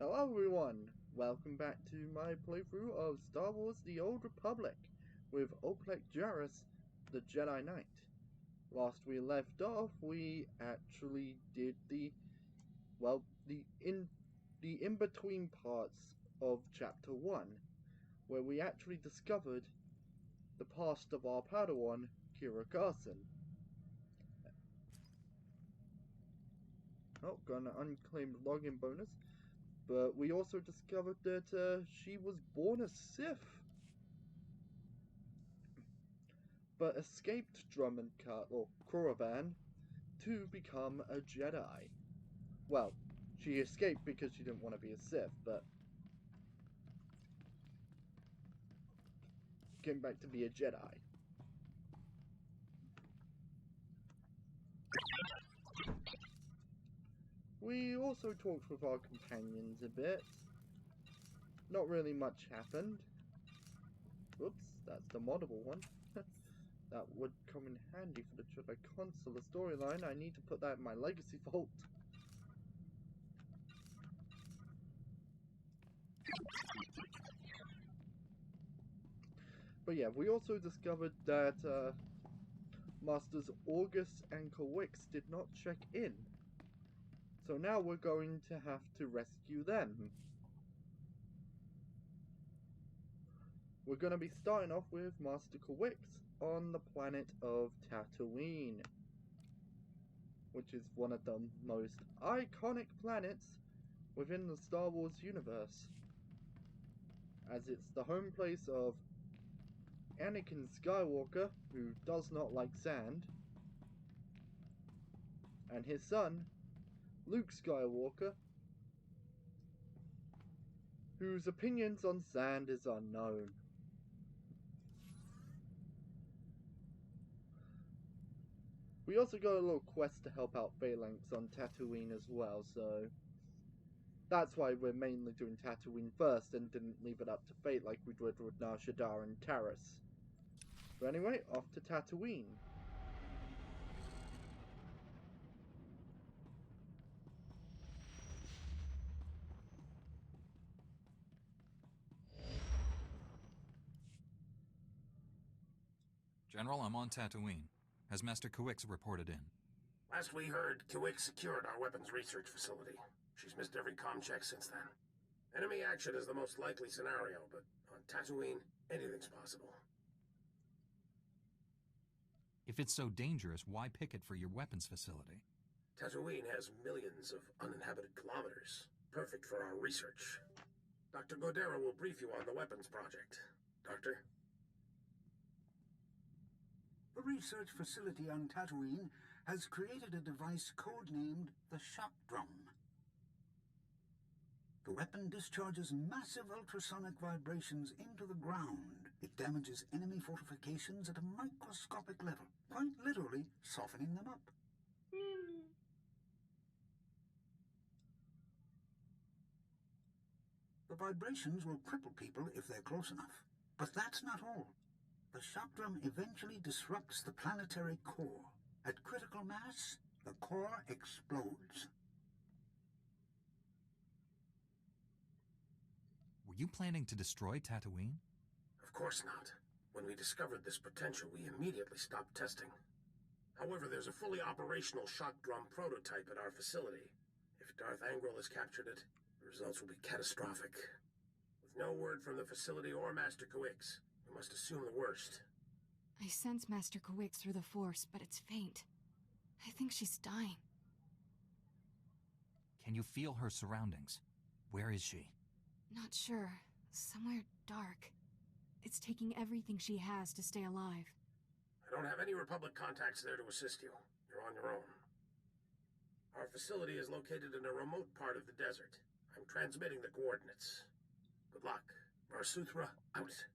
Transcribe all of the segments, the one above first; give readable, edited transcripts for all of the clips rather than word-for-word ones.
Hello everyone, welcome back to my playthrough of Star Wars The Old Republic with Oplec Jeris, the Jedi Knight. Last we left off, we actually did the in-between parts of Chapter 1, where we actually discovered the past of our Padawan, Kira Carson. Oh, got an unclaimed login bonus. But we also discovered that she was born a Sith, but escaped Drummond or Korriban to become a Jedi. Well, she escaped because she didn't want to be a Sith, but came back to be a Jedi. We also talked with our companions a bit. Not really much happened. Oops, that's the moddable one. That would come in handy for the Jedi Consular storyline. I need to put that in my legacy vault. But yeah, we also discovered that Masters August and Kiwikes did not check in. So now we're going to have to rescue them. We're going to be starting off with Master Kiwikes on the planet of Tatooine, which is one of the most iconic planets within the Star Wars universe, as it's the home place of Anakin Skywalker, who does not like sand, and his son, Luke Skywalker, whose opinions on sand is unknown. We also got a little quest to help out Phalanx on Tatooine as well, so that's why we're mainly doing Tatooine first and didn't leave it up to fate like we did with Nar Shaddaa and Taris. But anyway, off to Tatooine. General, I'm on Tatooine. Has Master Kiwikes reported in? Last we heard, Kiwikes secured our weapons research facility. She's missed every comm check since then. Enemy action is the most likely scenario, but on Tatooine, anything's possible. If it's so dangerous, why pick it for your weapons facility? Tatooine has millions of uninhabited kilometers, perfect for our research. Dr. Godera will brief you on the weapons project. Doctor? The research facility on Tatooine has created a device codenamed the shock drum. The weapon discharges massive ultrasonic vibrations into the ground. It damages enemy fortifications at a microscopic level, quite literally softening them up. The vibrations will cripple people if they're close enough. But that's not all. The shock drum eventually disrupts the planetary core. At critical mass, the core explodes. Were you planning to destroy Tatooine? Of course not. When we discovered this potential, we immediately stopped testing. However, there's a fully operational shock drum prototype at our facility. If Darth Angral has captured it, the results will be catastrophic. With no word from the facility or Master Kiwikes, we must assume the worst. I sense Master Kiwikes through the Force, but it's faint. I think she's dying. Can you feel her surroundings? Where is she? Not sure. Somewhere dark. It's taking everything she has to stay alive. I don't have any Republic contacts there to assist you. You're on your own. Our facility is located in a remote part of the desert. I'm transmitting the coordinates. Good luck. Swtor, out.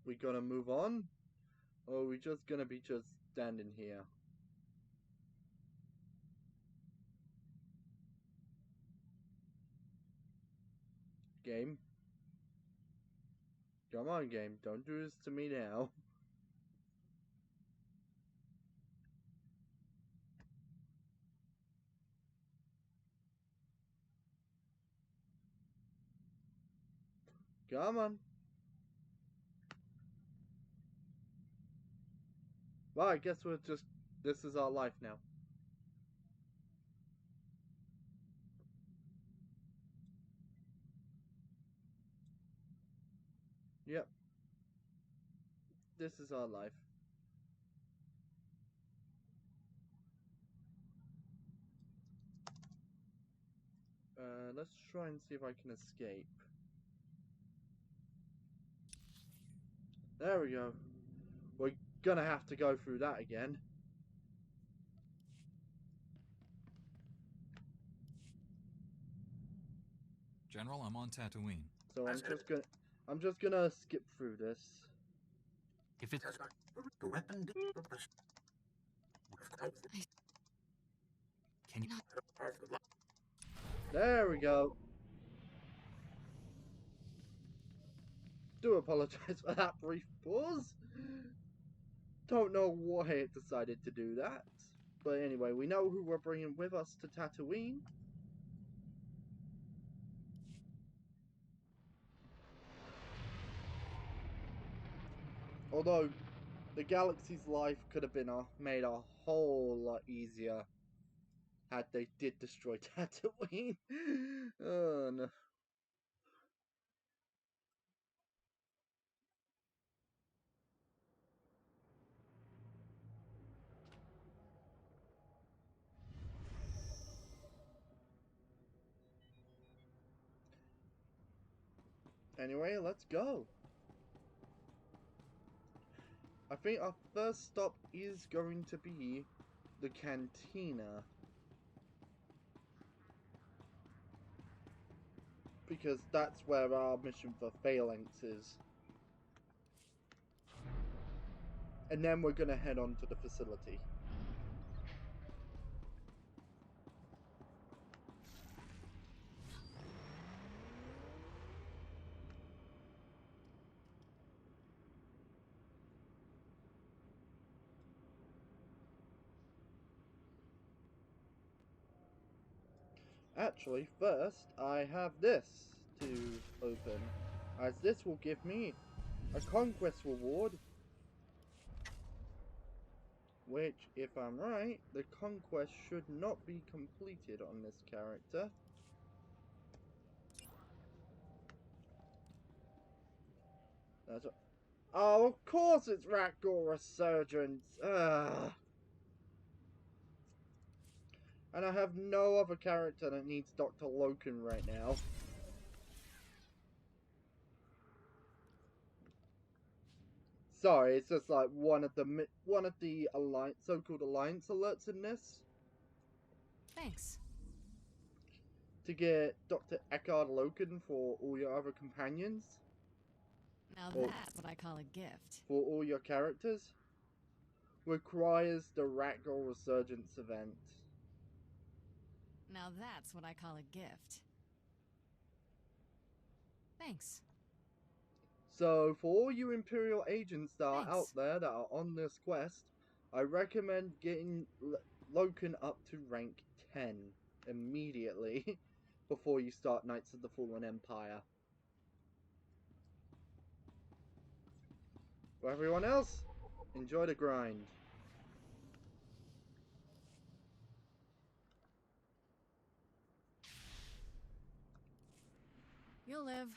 We gonna move on? Or are we just gonna be standing here? Game? Come on, game. Don't do this to me now. Come on. Well, I guess we're just... This is our life now. Yep. This is our life. Let's try and see if I can escape. There we go. We're gonna have to go through that again. General, I'm on Tatooine. So I'm just gonna skip through this. If it's... The weapon... Can you... There we go. Do apologize for that brief pause. Don't know why it decided to do that. But anyway, we know who we're bringing with us to Tatooine. Although, the galaxy's life could have been made a whole lot easier had they did destroy Tatooine. Oh no. Anyway, let's go. I think our first stop is going to be the cantina. Because that's where our mission for Phalanx is. And then we're gonna head on to the facility. Actually, first, I have this to open, as this will give me a conquest reward, which, if I'm right, the conquest should not be completed on this character. That's what... Oh, of course it's Rakgor Resurgence! Ugh. And I have no other character that needs Dr. Loken right now. Sorry, it's just like one of the alliance, so-called alliance alerts in this. Thanks. To get Dr. Eckhard Loken for all your other companions. Now that's what I call a gift. For all your characters. Requires the Rakgor Resurgence event. Now that's what I call a gift. Thanks. So, for all you Imperial agents that are out there that are on this quest, I recommend getting Loken up to rank 10 immediately before you start Knights of the Fallen Empire. For everyone else, enjoy the grind. You'll live.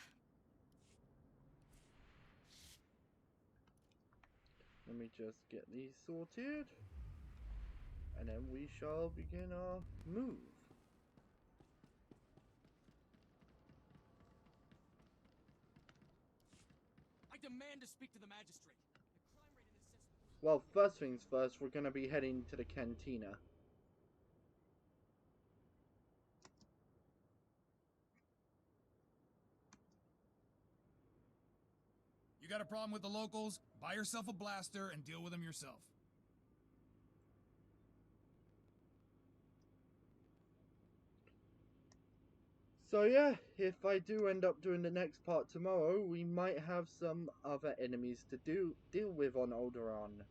Let me just get these sorted. And then we shall begin our move. I demand to speak to the magistrate. The crime rate in this system... Well, first things first, we're going to be heading to the cantina. You got a problem with the locals? Buy yourself a blaster and deal with them yourself. So yeah, if I do end up doing the next part tomorrow, we might have some other enemies to deal with on Alderaan.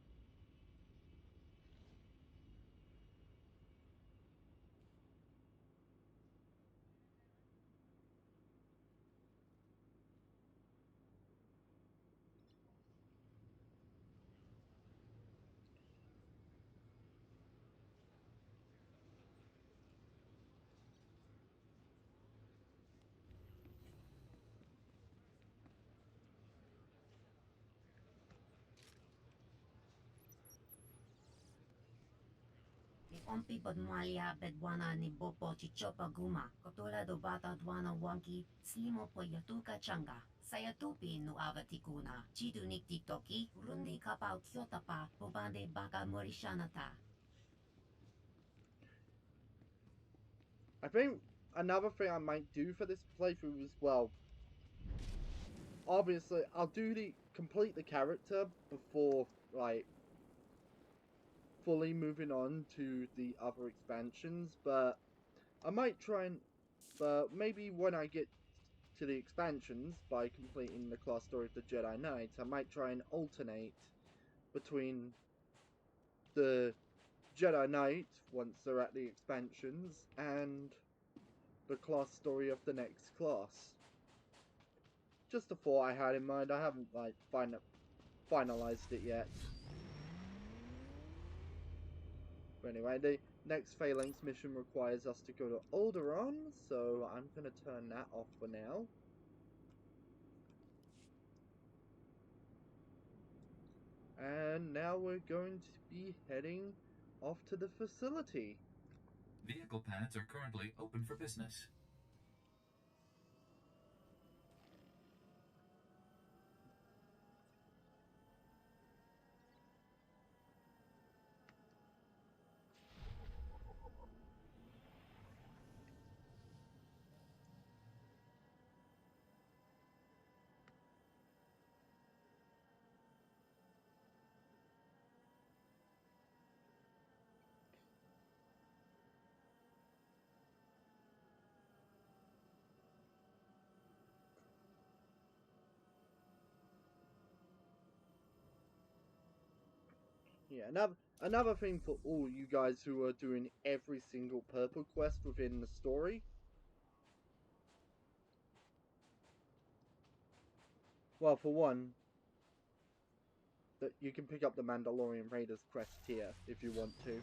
Ompi Bodmalia Bedwana ni Bopo Chichopa Guma, Kotula do Bata Dwana Wanki, Slimo po Yatuka Changa, Sayatupi no Avatikuna, Chidu Nikti Toki, Rundi Kapau Kyotapa, Bobande Baka Morishanata. I think another thing I might do for this playthrough as well, obviously I'll complete the character before like fully moving on to the other expansions, but I might try and, but maybe when I get to the expansions by completing the class story of the Jedi Knights, I might try and alternate between the Jedi Knight once they're at the expansions and the class story of the next class. Just a thought I had in mind. I haven't like finalized it yet. But anyway, the next Phalanx mission requires us to go to Alderaan, so I'm going to turn that off for now. And now we're going to be heading off to the facility. Vehicle pads are currently open for business. Yeah, another thing for all you guys who are doing every single purple quest within the story. Well, for one, that you can pick up the Mandalorian Raiders quest here if you want to.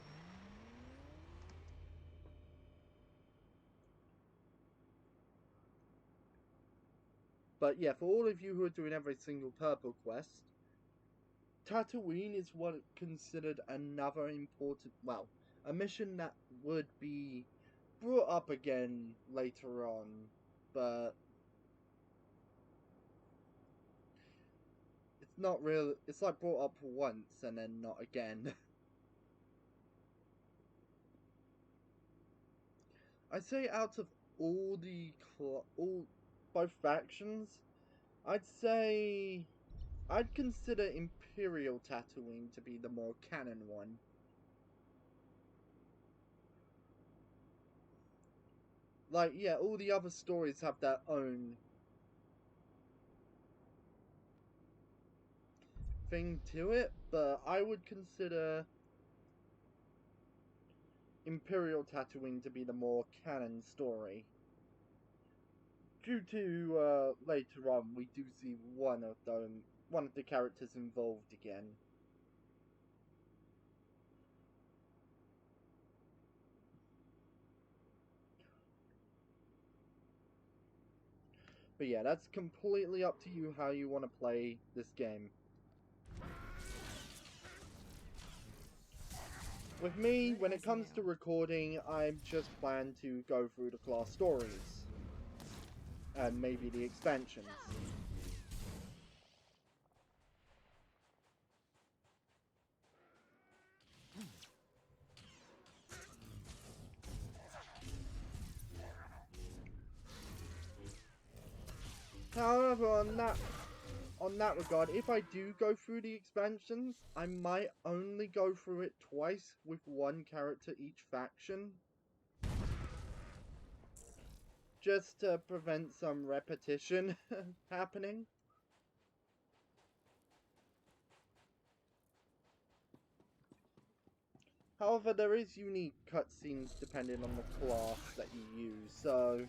But yeah, for all of you who are doing every single purple quest, Tatooine is what considered another important, well, a mission that would be brought up again later on, but it's not real. It's like brought up once and then not again. I'd say out of all the both factions, I'd say I'd consider Imperial Tatooine to be the more canon one. Like, yeah, all the other stories have their own thing to it, but I would consider Imperial Tatooine to be the more canon story. Due to later on, we do see one of the characters involved again. But yeah, that's completely up to you how you want to play this game. With me, when it comes to recording, I just plan to go through the class stories. And maybe the expansions. However, on that regard, if I do go through the expansions, I might only go through it twice with one character each faction. just to prevent some repetition happening. However, there is unique cutscenes depending on the class that you use, so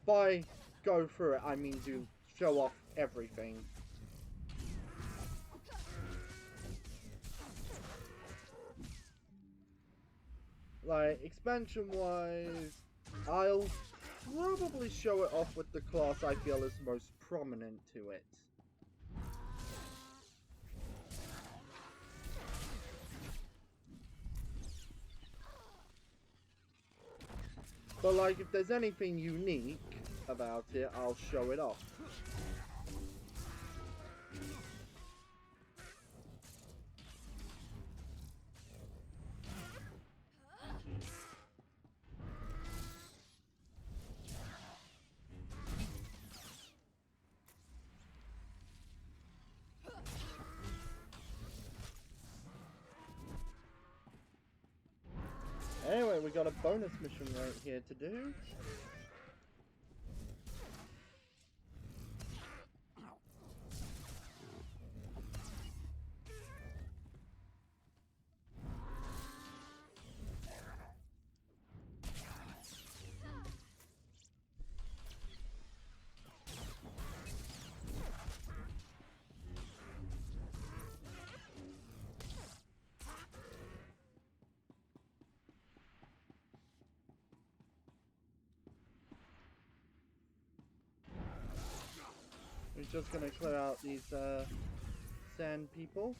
by go through it, I mean to show off everything. Like, expansion-wise, I'll probably show it off with the class I feel is most prominent to it. But like, if there's anything unique about it, I'll show it off. Anyway, we got a bonus mission right here to do. We're just gonna clear out these sand people.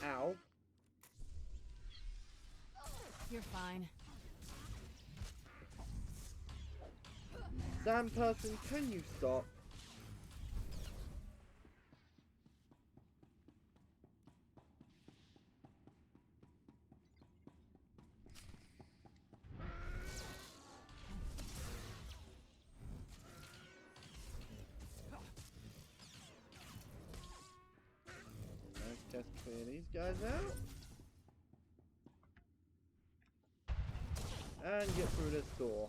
Ow. You're fine. Sand person, can you stop? Let's just clear these guys out. And get through this door.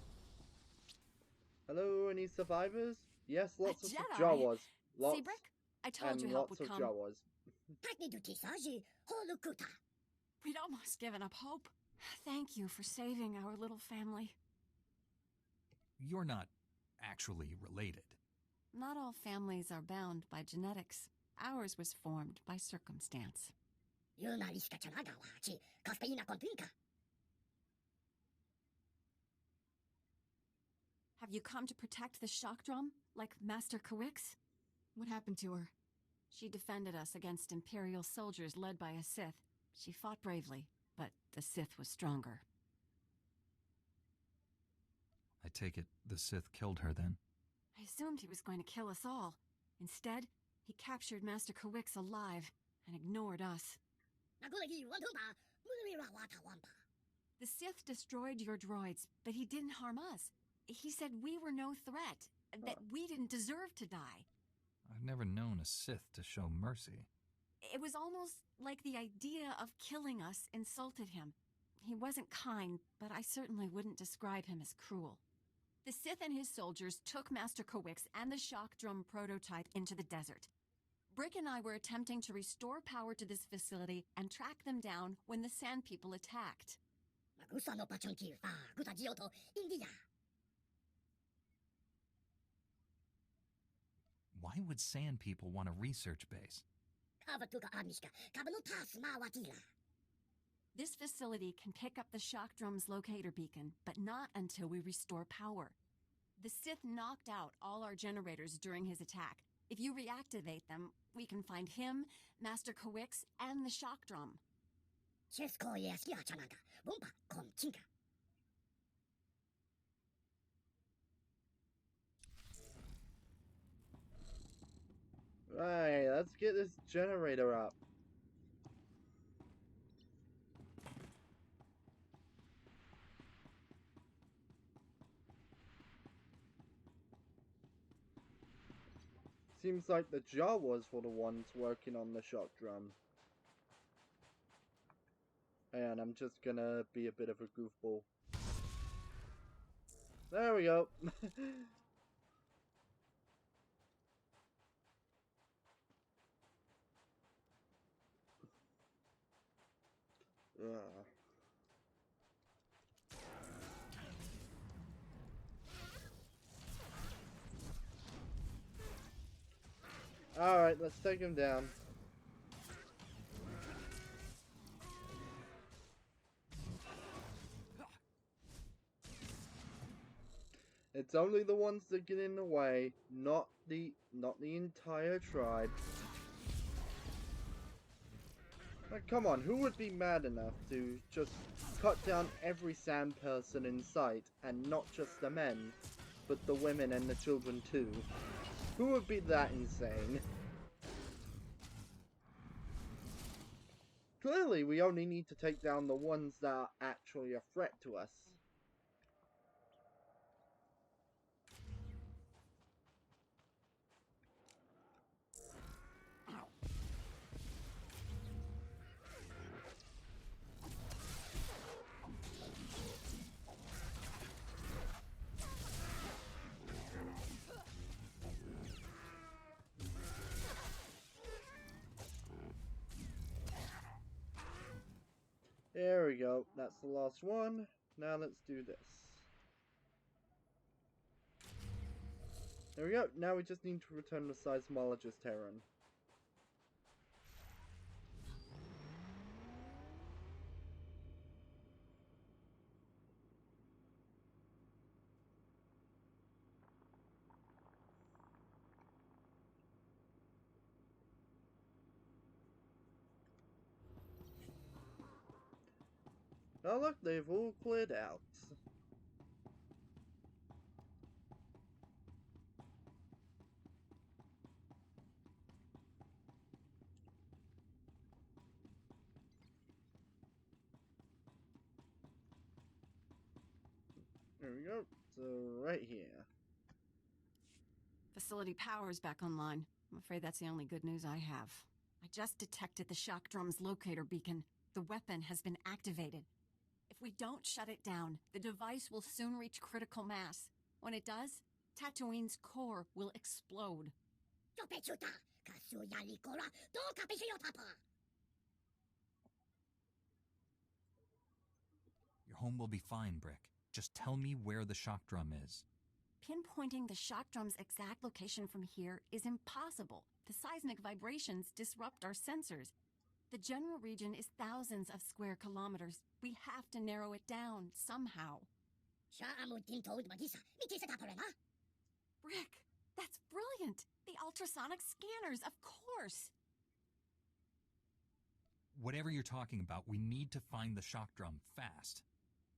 Hello, any survivors? Yes, lots of Jedi. Jawas. Lots. See, Brick? I told you help would come. Jawas. We'd almost given up hope. Thank you for saving our little family. You're not actually related. Not all families are bound by genetics. Ours was formed by circumstance. Have you come to protect the shock drum, like Master Kiwikes? What happened to her? She defended us against Imperial soldiers led by a Sith. She fought bravely, but the Sith was stronger. I take it the Sith killed her then? I assumed he was going to kill us all. Instead, he captured Master Kiwikes alive and ignored us. The Sith destroyed your droids, but he didn't harm us. He said we were no threat, that we didn't deserve to die. I've never known a Sith to show mercy. It was almost like the idea of killing us insulted him. He wasn't kind, but I certainly wouldn't describe him as cruel. The Sith and his soldiers took Master Kiwikes and the shock drum prototype into the desert. Brick and I were attempting to restore power to this facility and track them down when the Sand People attacked. Why would Sand People want a research base? This facility can pick up the shock drum's locator beacon, but not until we restore power. The Sith knocked out all our generators during his attack. If you reactivate them, we can find him, Master Kiwikes, and the shock drum. Right, let's get this generator up. seems like the Jawas were the ones working on the shock drum. And I'm just gonna be a bit of a goofball. There we go. Alright, let's take him down. It's only the ones that get in the way, not the entire tribe. Like, come on, who would be mad enough to just cut down every sand person in sight, and not just the men, but the women and the children too? Who would be that insane? Clearly, we only need to take down the ones that are actually a threat to us. There we go. That's the last one. Now let's do this. There we go. Now we just need to return the seismologist Terran. Oh look, they've all cleared out. There we go. So, right here. Facility power's back online. I'm afraid that's the only good news I have. I just detected the shock drum's locator beacon. The weapon has been activated. If we don't shut it down, the device will soon reach critical mass. When it does, Tatooine's core will explode. Your home will be fine, Brick. Just tell me where the shock drum is. Pinpointing the shock drum's exact location from here is impossible. The seismic vibrations disrupt our sensors. The general region is thousands of square kilometers. We have to narrow it down somehow. Brick, that's brilliant! The ultrasonic scanners, of course! Whatever you're talking about, we need to find the shock drum fast.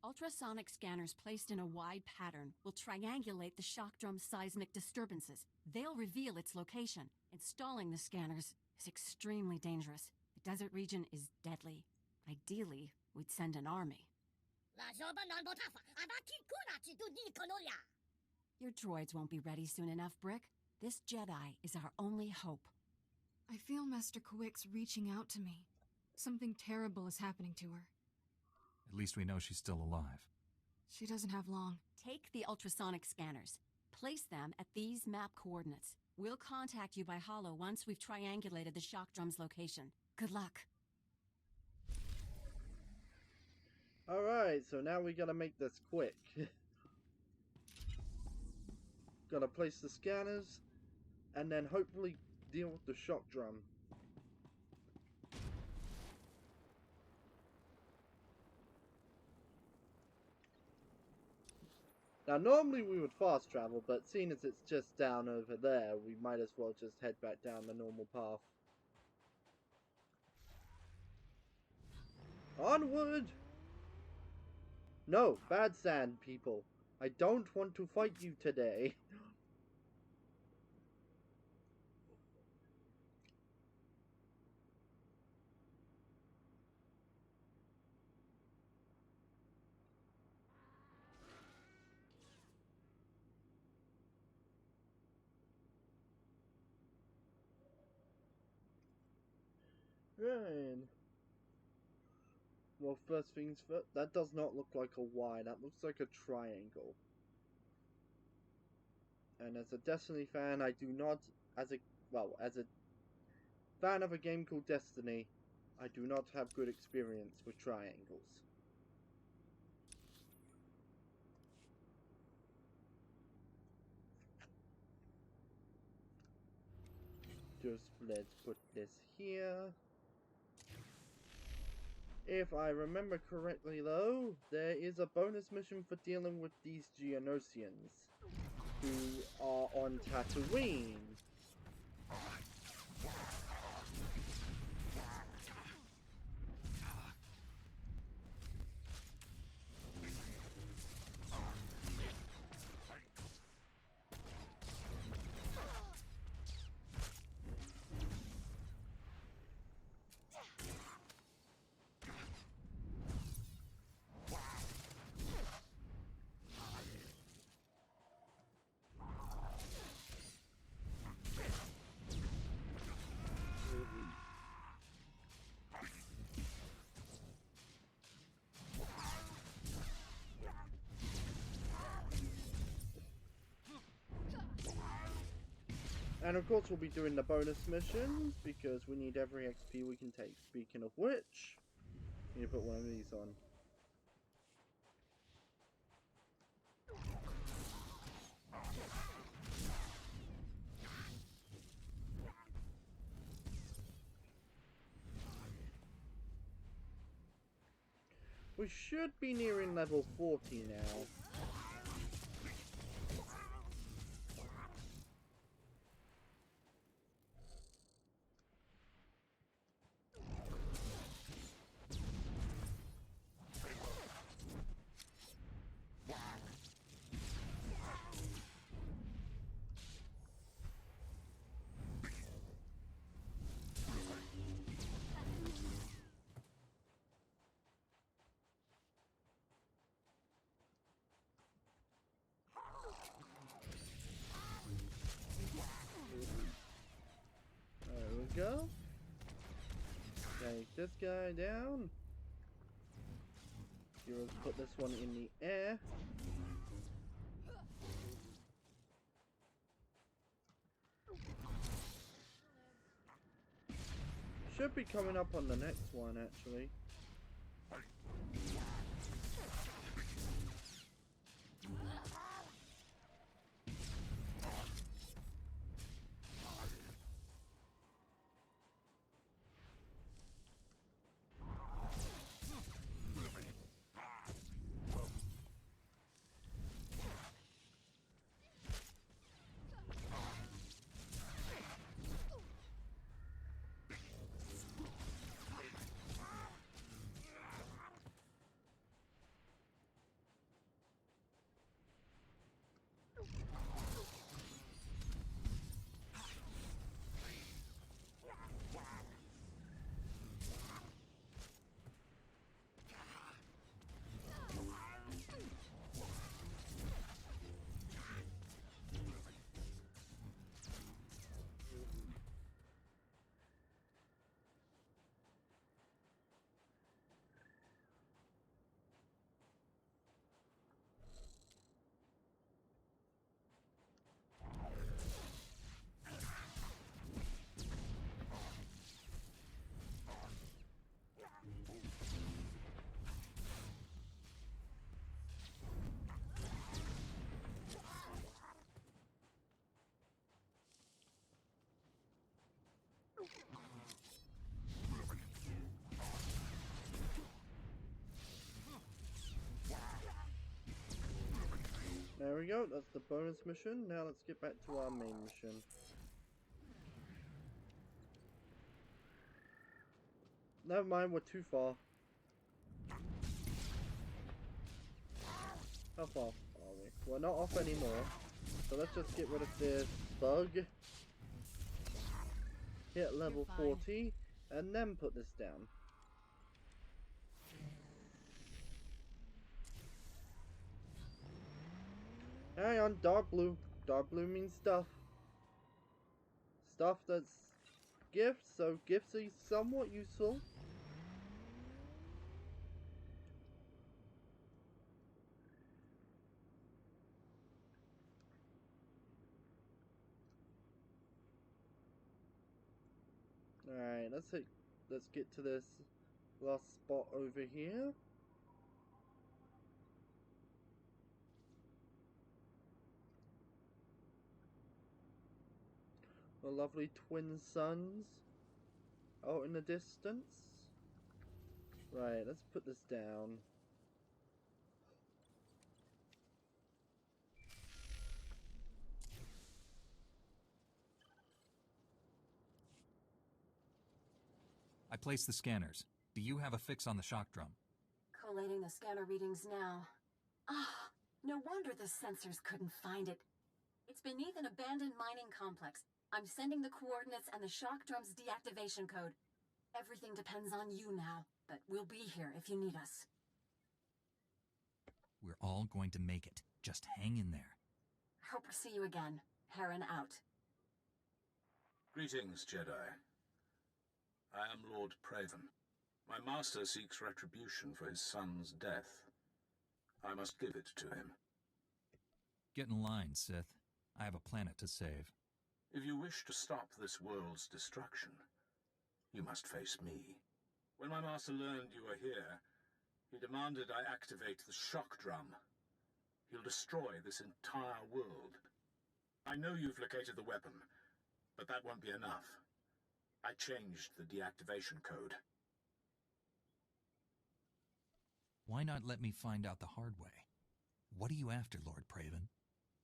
Ultrasonic scanners placed in a wide pattern will triangulate the shock drum's seismic disturbances. They'll reveal its location. Installing the scanners is extremely dangerous. The desert region is deadly. Ideally, we'd send an army. Your droids won't be ready soon enough, Brick. This Jedi is our only hope. I feel Master Kiwikes reaching out to me. Something terrible is happening to her. At least we know she's still alive. She doesn't have long. Take the ultrasonic scanners. Place them at these map coordinates. We'll contact you by holo once we've triangulated the shock drum's location. Good luck. Alright, so now we gotta make this quick. Gotta place the scanners, and then hopefully deal with the shock drum. Now normally we would fast travel, but seeing as it's just down over there, we might as well just head back down the normal path. Onward! No, bad sand people. I don't want to fight you today. Right. Well, first things first, that does not look like a Y, that looks like a triangle. And as a Destiny fan, I do not, as a fan of a game called Destiny, I do not have good experience with triangles. Just let's put this here. If I remember correctly though, there is a bonus mission for dealing with these Geonosians who are on Tatooine. And of course we'll be doing the bonus missions, because we need every XP we can take. Speaking of which, I need to put one of these on. We should be nearing level 40 now. Go. Take this guy down. Jeris, put this one in the air. Should be coming up on the next one actually. There we go, that's the bonus mission. Now let's get back to our main mission. Never mind, we're too far. How far are we? We're not off anymore. So let's just get rid of this bug. Hit level 40, and then put this down. Hang on, dark blue. Dark blue means stuff. Stuff that's gifts, so gifts are somewhat useful. Alright, let's get to this last spot over here. The lovely twin suns out in the distance. Right, let's put this down. I placed the scanners. Do you have a fix on the shock drum? Collating the scanner readings now. Ah, no wonder the sensors couldn't find it. It's beneath an abandoned mining complex. I'm sending the coordinates and the shock drum's deactivation code. Everything depends on you now, but we'll be here if you need us. We're all going to make it. Just hang in there. Hope to see you again. Heron out. Greetings, Jedi. I am Lord Praven. My master seeks retribution for his son's death. I must give it to him. Get in line, Sith. I have a planet to save. If you wish to stop this world's destruction, you must face me. When my master learned you were here, he demanded I activate the shock drum. He'll destroy this entire world. I know you've located the weapon, but that won't be enough. I changed the deactivation code. Why not let me find out the hard way? What are you after, Lord Praven?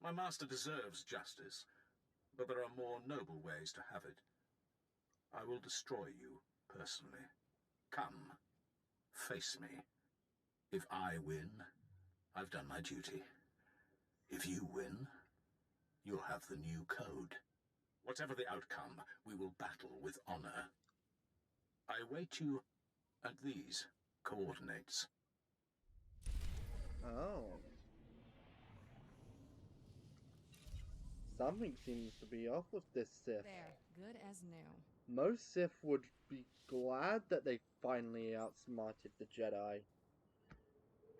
My master deserves justice, but there are more noble ways to have it. I will destroy you, personally. Come, face me. If I win, I've done my duty. If you win, you'll have the new code. Whatever the outcome, we will battle with honor. I await you at these coordinates. Oh. Something seems to be off with this Sith. There, good as new. Most Sith would be glad that they finally outsmarted the Jedi.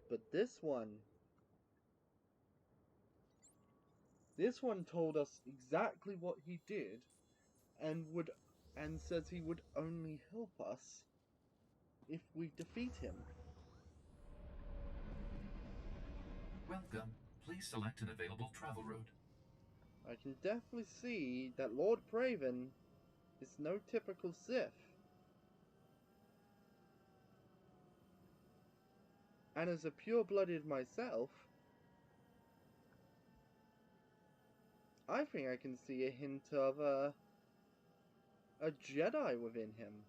But this one told us exactly what he did and says he would only help us if we defeat him. Welcome. Please select an available travel route. I can definitely see that Lord Praven is no typical Sith. And as a pure-blooded myself, I think I can see a hint of a Jedi within him.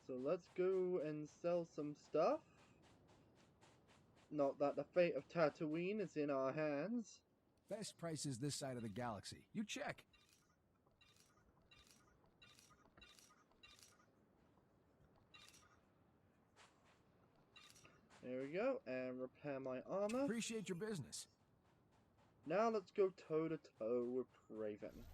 So let's go and sell some stuff. Not that the fate of Tatooine is in our hands. Best prices this side of the galaxy. You check. There we go, and repair my armor. Appreciate your business. Now let's go toe to toe with Praven.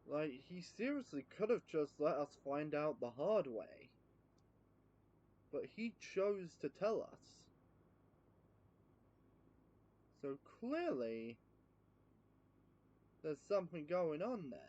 Like, he seriously could have just let us find out the hard way. But he chose to tell us. So clearly, there's something going on there.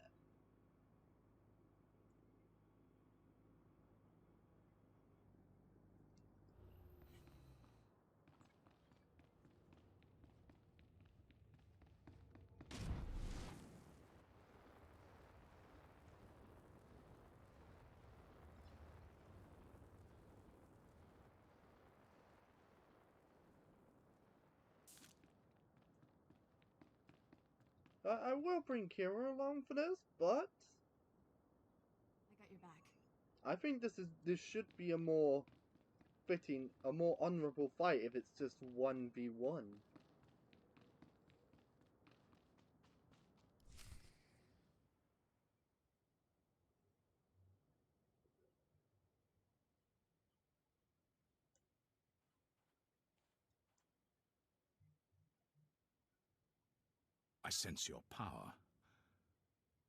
I will bring Kira along for this, but I got your back. I think this should be a more fitting, a more honorable fight if it's just 1v1. I sense your power.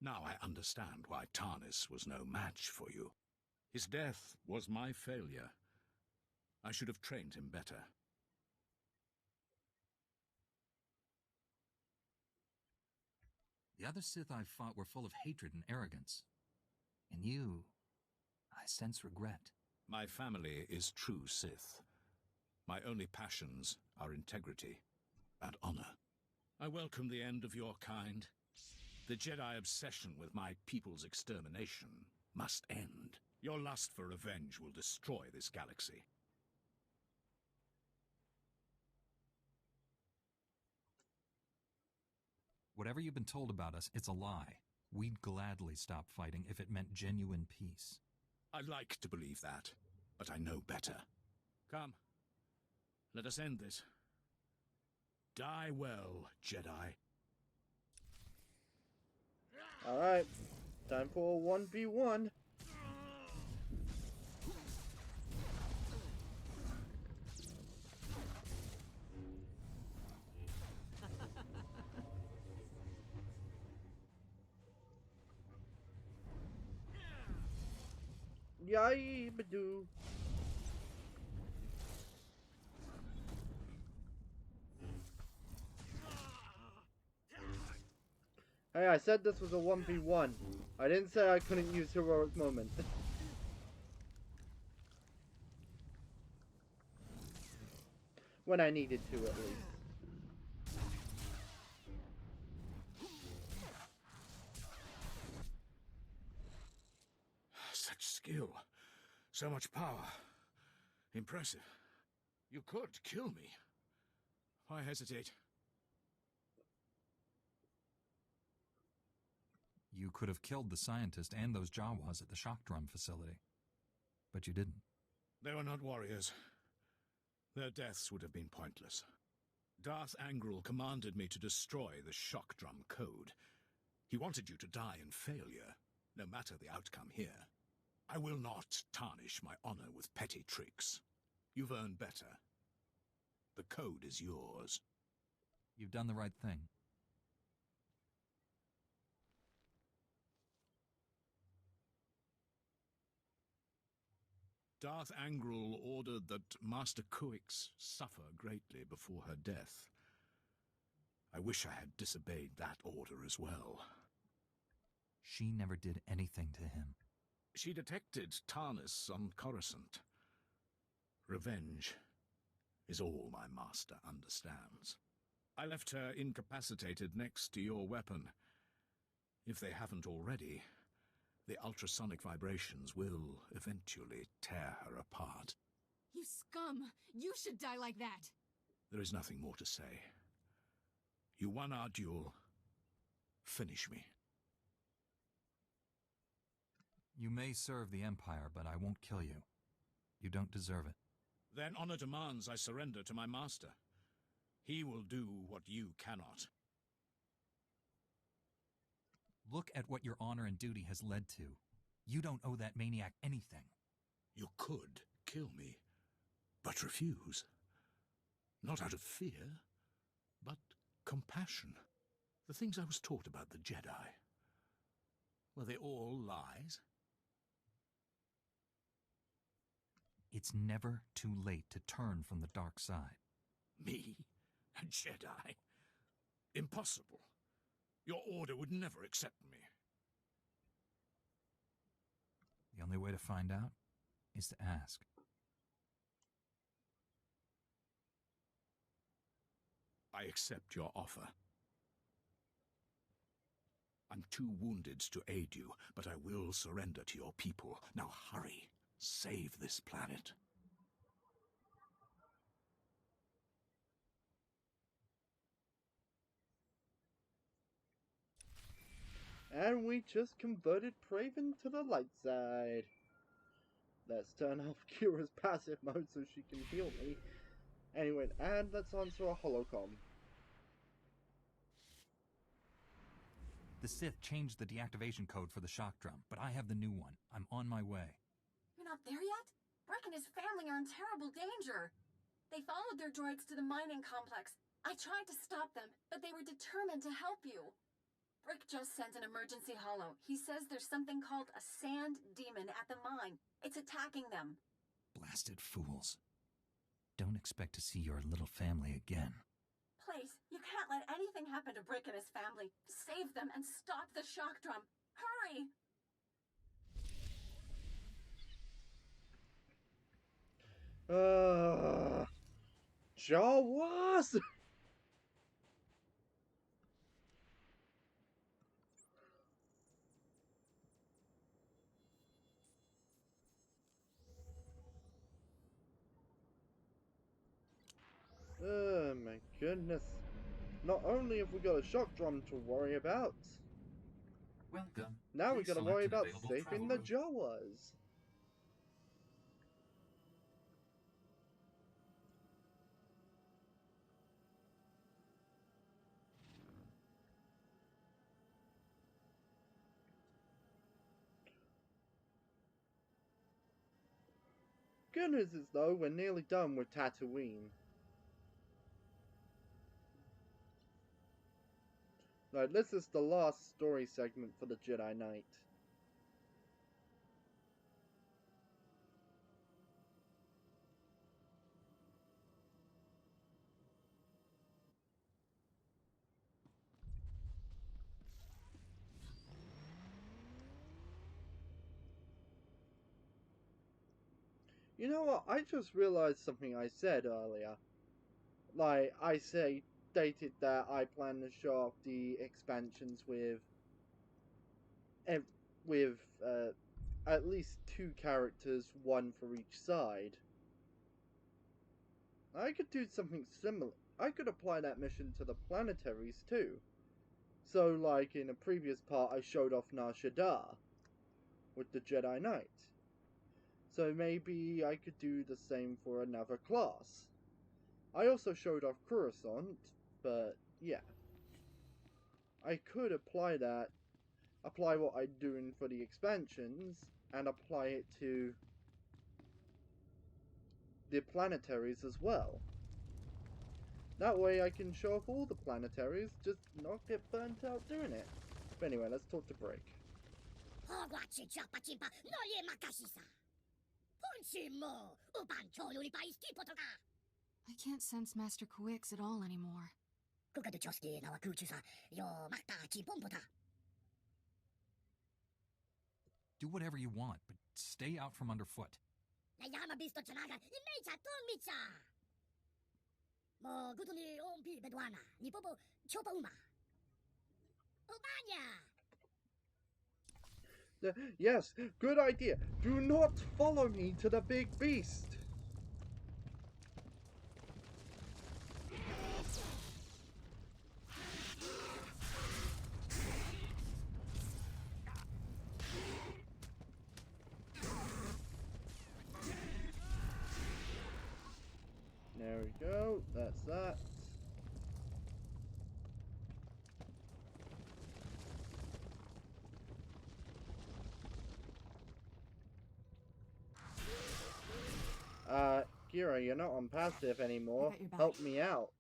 Now I understand why Tarnis was no match for you. His death was my failure. I should have trained him better. The other Sith I fought were full of hatred and arrogance. In you, I sense regret. My family is true Sith. My only passions are integrity and honor. I welcome the end of your kind. The Jedi obsession with my people's extermination must end. Your lust for revenge will destroy this galaxy. Whatever you've been told about us, it's a lie. We'd gladly stop fighting if it meant genuine peace. I like to believe that, but I know better. Come, let us end this. Die well, Jedi. Alright, time for a 1v1. Yay, badoo. Hey, I said this was a 1v1. I didn't say I couldn't use heroic moment. When I needed to, at least. Such skill. So much power. Impressive. You could kill me. Why hesitate? You could have killed the scientist and those Jawas at the shock drum facility. But you didn't. They were not warriors. Their deaths would have been pointless. Darth Angral commanded me to destroy the shock drum code. He wanted you to die in failure, no matter the outcome here. I will not tarnish my honor with petty tricks. You've earned better. The code is yours. You've done the right thing. Darth Angral ordered that Master Kiwikes suffer greatly before her death. I wish I had disobeyed that order as well. She never did anything to him. She detected Tarnis on Coruscant. Revenge is all my master understands. I left her incapacitated next to your weapon. If they haven't already, the ultrasonic vibrations will eventually tear her apart. You scum! You should die like that! There is nothing more to say. You won our duel. Finish me. You may serve the Empire, but I won't kill you. You don't deserve it. Then honor demands I surrender to my master. He will do what you cannot. Look at what your honor and duty has led to. You don't owe that maniac anything. You could kill me, but refuse. Not out of fear, but compassion. The things I was taught about the Jedi, were they all lies? It's never too late to turn from the dark side. Me? A Jedi? Impossible. Your order would never accept me. The only way to find out is to ask. I accept your offer. I'm too wounded to aid you, but I will surrender to your people. Now hurry. Save this planet. And we just converted Praven to the light side. Let's turn off Kira's passive mode so she can heal me. Anyway, and let's answer a holocom. The Sith changed the deactivation code for the shock drum, but I have the new one. I'm on my way. You're not there yet? Brick and his family are in terrible danger. They followed their droids to the mining complex. I tried to stop them, but they were determined to help you. Brick just sent an emergency holo. He says there's something called a sand demon at the mine. It's attacking them. Blasted fools. Don't expect to see your little family again. Please, you can't let anything happen to Brick and his family. Save them and stop the shock drum. Hurry! Jawas! Oh my goodness. Not only have we got a shock drum to worry about, Welcome. now we Please gotta select worry an about available saving travel the route. Jawas. Good news is though, we're nearly done with Tatooine. Right, this is the last story segment for the Jedi Knight. You know what, I just realized something I said earlier. Like, I stated that I plan to show off the expansions with at least 2 characters, one for each side. I could do something similar. I could apply that mission to the planetaries too. So, like in a previous part, I showed off Nar Shaddaa with the Jedi Knight. So maybe I could do the same for another class. I also showed off Coruscant, but yeah. I could apply what I'm doing for the expansions, and apply it to the planetaries as well. That way I can show off all the planetaries, just not get burnt out doing it. But anyway, let's talk to Break. I can't sense Master Kiwikes at all anymore. Do whatever you want, but stay out from underfoot. Yes, good idea. Do not follow me to the big beast. There we go, that's that. Kira, you're not on passive anymore. Help me out.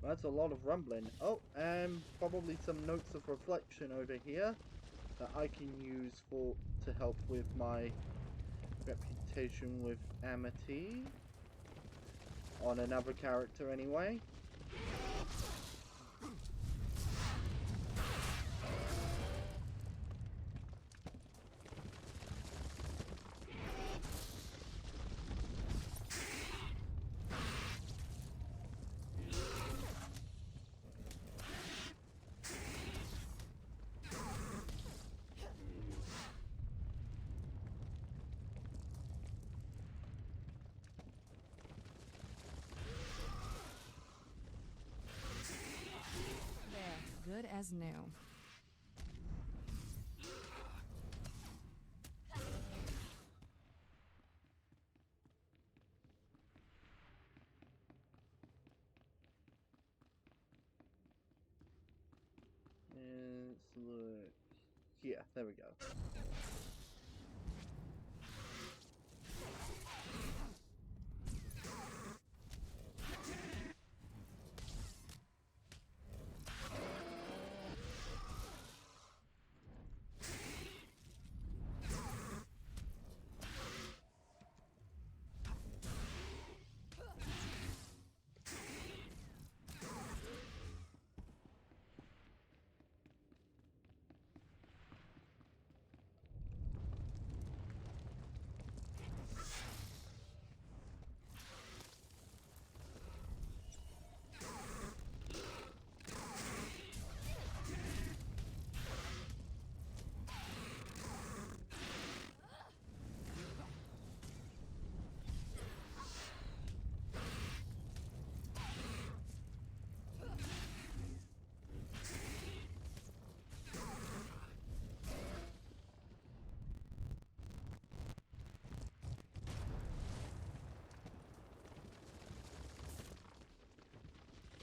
That's a lot of rumbling. Oh, and probably some notes of reflection over here that I can use to help with my reputation with Amity. On another character anyway. Good as new. Let's look. Yeah, there we go.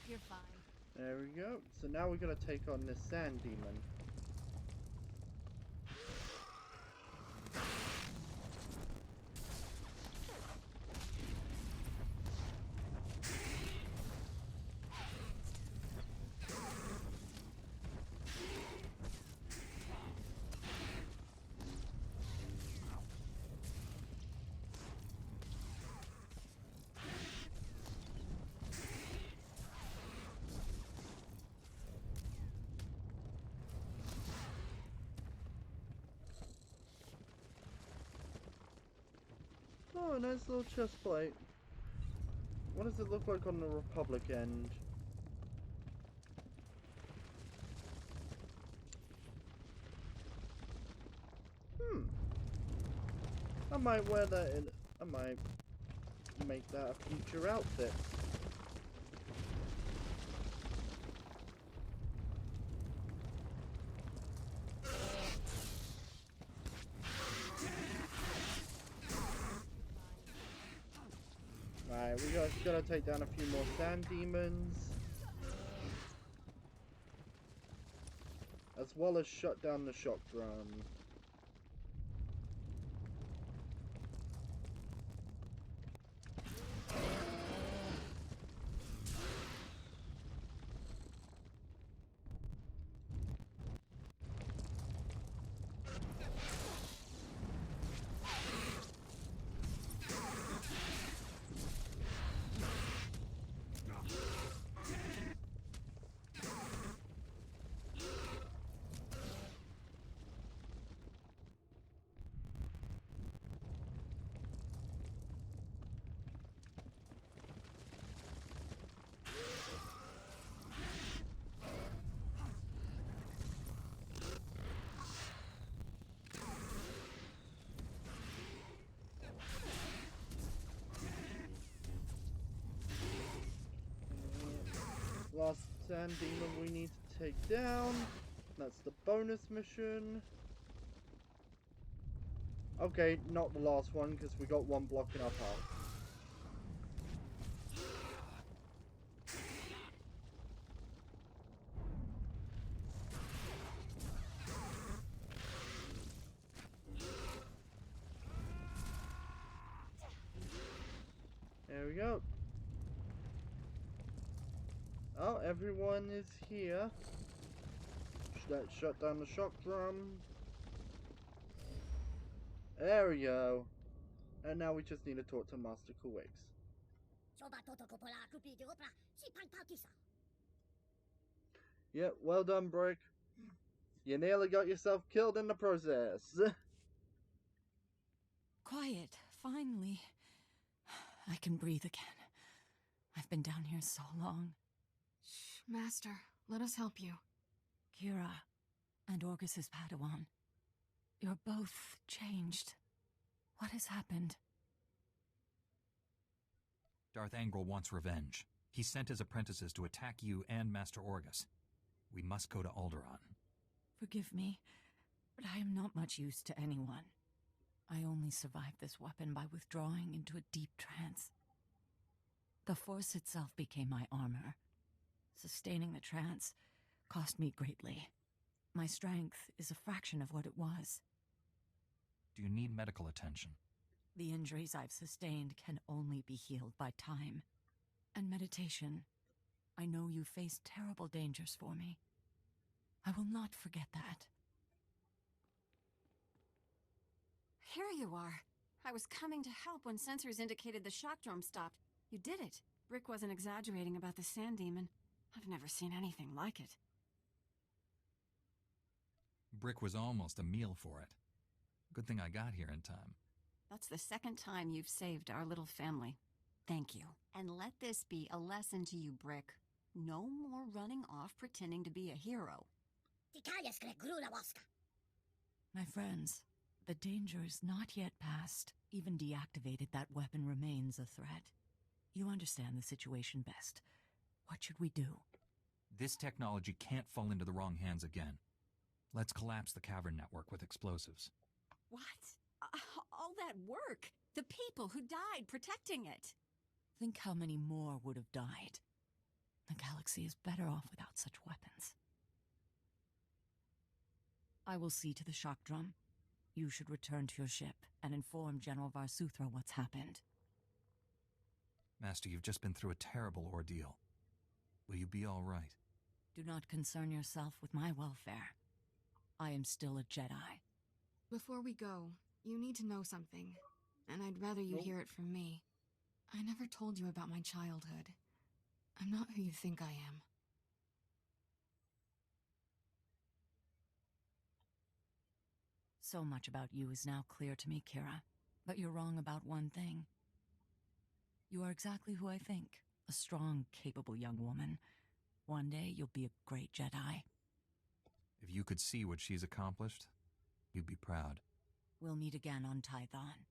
You're fine. There we go. So now we're gonna take on this sand demon. Oh, a nice little chest plate. What does it look like on the Republic end? I might wear that in... I might make that a future outfit. Right, we just gotta take down a few more sand demons. As well as shut down the shock drum. Last sand demon we need to take down. That's the bonus mission. Okay, not the last one, because we got one blocking our path. There we go. Oh, everyone is here. Let's shut down the shock drum. There we go. And now we just need to talk to Master Kiwikes. Yep, well done, Brick. You nearly got yourself killed in the process. Quiet, finally. I can breathe again. I've been down here so long. Shh, Master, let us help you. Kira and Orgus's Padawan. You're both changed. What has happened? Darth Angral wants revenge. He sent his apprentices to attack you and Master Orgus. We must go to Alderaan. Forgive me, but I am not much use to anyone. I only survived this weapon by withdrawing into a deep trance. The Force itself became my armor. Sustaining the trance cost me greatly. My strength is a fraction of what it was. Do you need medical attention? The injuries I've sustained can only be healed by time. And meditation. I know you faced terrible dangers for me. I will not forget that. Here you are. I was coming to help when sensors indicated the shock drum stopped. You did it. Brick wasn't exaggerating about the sand demon. I've never seen anything like it. Brick was almost a meal for it. Good thing I got here in time. That's the second time you've saved our little family. Thank you. And let this be a lesson to you, Brick. No more running off pretending to be a hero. My friends, the danger is not yet past. Even deactivated, that weapon remains a threat. You understand the situation best. What should we do? This technology can't fall into the wrong hands again. Let's collapse the cavern network with explosives. What? All that work? The people who died protecting it? Think how many more would have died. The galaxy is better off without such weapons. I will see to the shock drum. You should return to your ship and inform General Varsuthra what's happened. Master, you've just been through a terrible ordeal. Will you be all right? Do not concern yourself with my welfare. I am still a Jedi. Before we go, you need to know something, and I'd rather you hear it from me. I never told you about my childhood. I'm not who you think I am. So much about you is now clear to me, Kira. But you're wrong about one thing. You are exactly who I think. A strong, capable young woman. One day you'll be a great Jedi. If you could see what she's accomplished, you'd be proud. We'll meet again on Tython.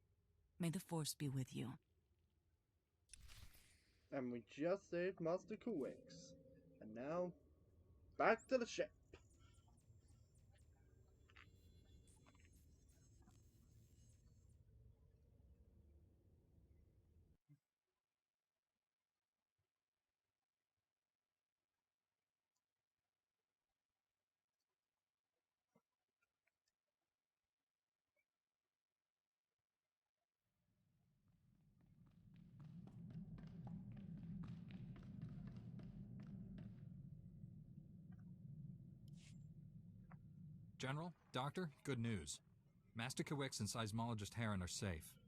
May the Force be with you. And we just saved Master Kiwikes. And now, back to the ship. General, Doctor, good news. Master Kiwikes and Seismologist Heron are safe.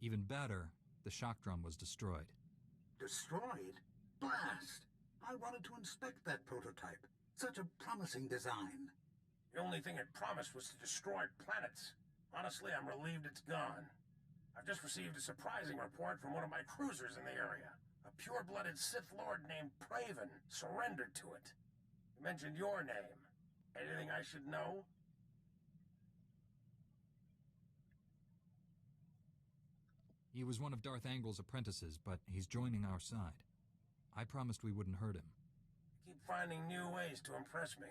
Even better, the shock drum was destroyed. Destroyed? Blast! I wanted to inspect that prototype. Such a promising design. The only thing it promised was to destroy planets. Honestly, I'm relieved it's gone. I've just received a surprising report from one of my cruisers in the area. A pure-blooded Sith Lord named Praven surrendered to it. He mentioned your name. Anything I should know? He was one of Darth Angral's apprentices, but he's joining our side. I promised we wouldn't hurt him. Keep finding new ways to impress me.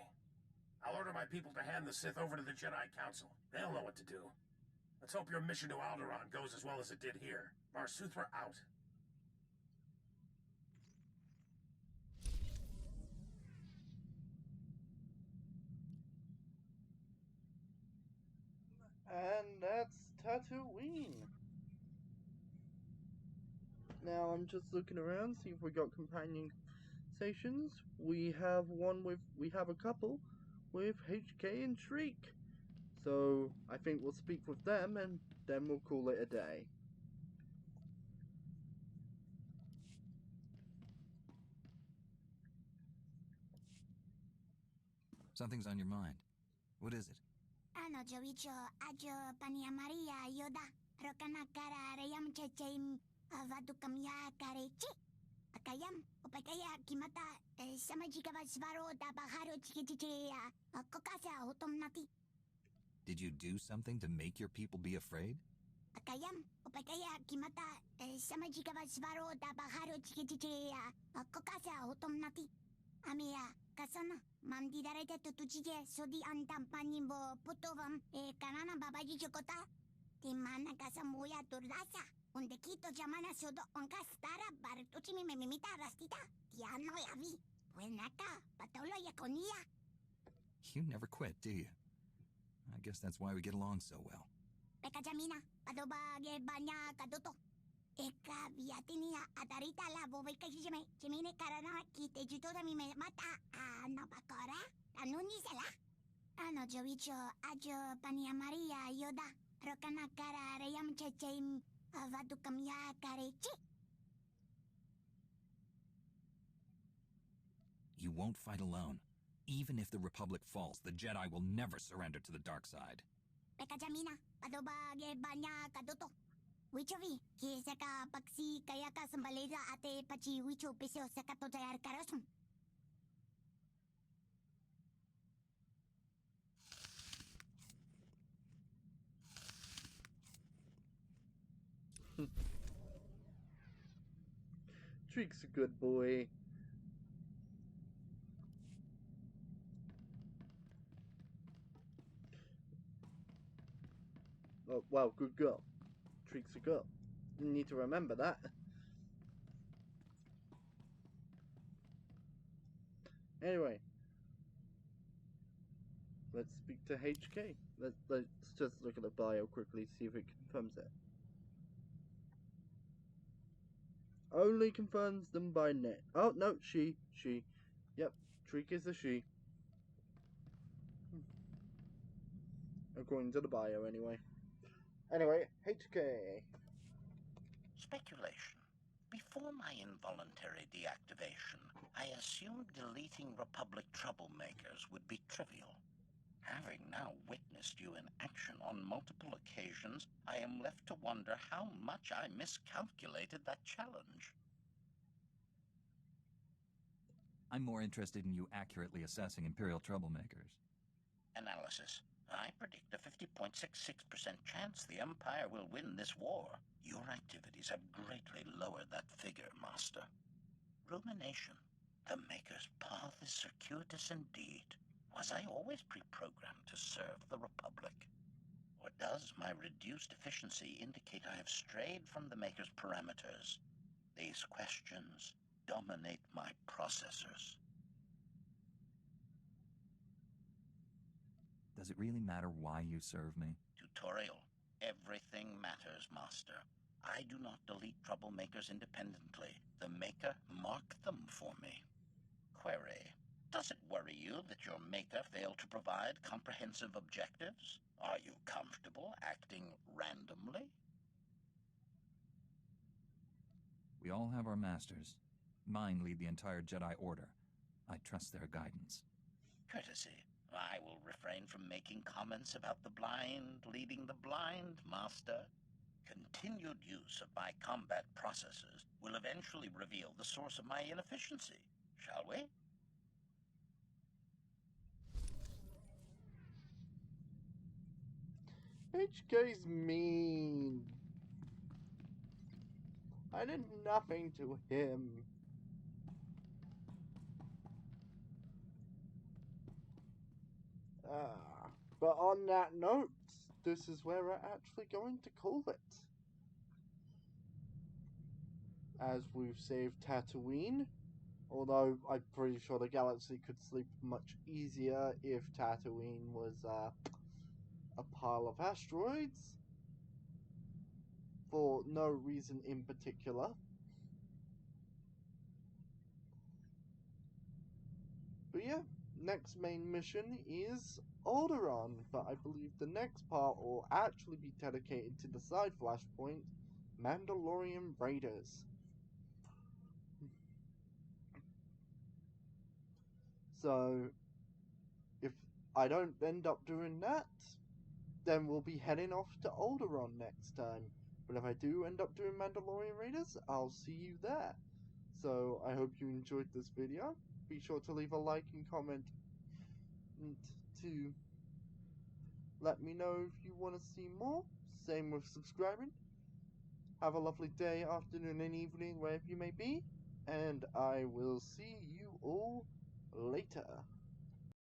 I'll order my people to hand the Sith over to the Jedi Council. They'll know what to do. Let's hope your mission to Alderaan goes as well as it did here. Varsuthra out. And that's Tatooine. Now I'm just looking around, see if we got companion stations. We have a couple with HK and Shriek. So I think we'll speak with them and then we'll call it a day. Something's on your mind. What is it? Joicho, ajo paniamaria yoda. Rokana kara rayam chachim. Avadukam ya karechi. Akayam, opakaya kimata. Samajika vasvaro tabaharo chikichichia. Kokasa hotomnati. Did you do something to make your people be afraid? Akayam, opakaya kimata. Samajika vasvaro tabaharo chikichichia. Kokasa hotomnati. Amia, kasana. Mandi darete tutujije sodi antam panimbo putovam kanana babaji chokota. Timana kasamuya turlasa. Undekito jamana sodo onkastara bartuchimi memimita rastita. Tiano yavi. Buenaka, patolo yakonia. You never quit, do you? I guess that's why we get along so well. Peka jamina, padobage banya kadoto. Eka viatinia atarita la bobeka jime jimine karana kite jutoda mi mata no pakora anuni sela ano joicho ajo pania maria yoda rokana kara rayam chechim avadukam ya karechi. You won't fight alone. Even if the Republic falls, the Jedi will never surrender to the dark side. Peka jamina padobage banya kadoto. Wichovi, kisaka paksi kayaka sambaleza ate pachi wicho pesio sakato tayar karosum. Treek's a good boy. Oh, well, good girl. Treek's a girl. You need to remember that. Anyway, let's speak to HK. Let's just look at the bio quickly, see if it confirms it. Only confirms them by net. Oh no, she. Yep, Treek is a she. According to the bio, anyway. Anyway, HK. Speculation. Before my involuntary deactivation, I assumed deleting Republic troublemakers would be trivial. Having now witnessed you in action on multiple occasions, I am left to wonder how much I miscalculated that challenge. I'm more interested in you accurately assessing Imperial troublemakers. Analysis. I predict a 50.66% chance the Empire will win this war. Your activities have greatly lowered that figure, Master. Rumination. The Maker's path is circuitous indeed. Was I always pre-programmed to serve the Republic? Or does my reduced efficiency indicate I have strayed from the Maker's parameters? These questions dominate my processors. Does it really matter why you serve me? Tutorial. Everything matters, Master. I do not delete troublemakers independently. The Maker marked them for me. Query. Does it worry you that your Maker failed to provide comprehensive objectives? Are you comfortable acting randomly? We all have our masters. Mine lead the entire Jedi Order. I trust their guidance. Courtesy. I will refrain from making comments about the blind leading the blind, Master. Continued use of my combat processes will eventually reveal the source of my inefficiency, shall we? HK's mean. I did nothing to him. But on that note, this is where we're actually going to call it. As we've saved Tatooine, although I'm pretty sure the galaxy could sleep much easier if Tatooine was a pile of asteroids, for no reason in particular. But yeah, next main mission is Alderaan, but I believe the next part will actually be dedicated to the side flashpoint, Mandalorian Raiders. So, if I don't end up doing that, then we'll be heading off to Alderaan next time. But if I do end up doing Mandalorian Raiders, I'll see you there. So I hope you enjoyed this video. Be sure to leave a like and comment to let me know if you want to see more. Same with subscribing. Have a lovely day, afternoon, and evening, wherever you may be. And I will see you all later.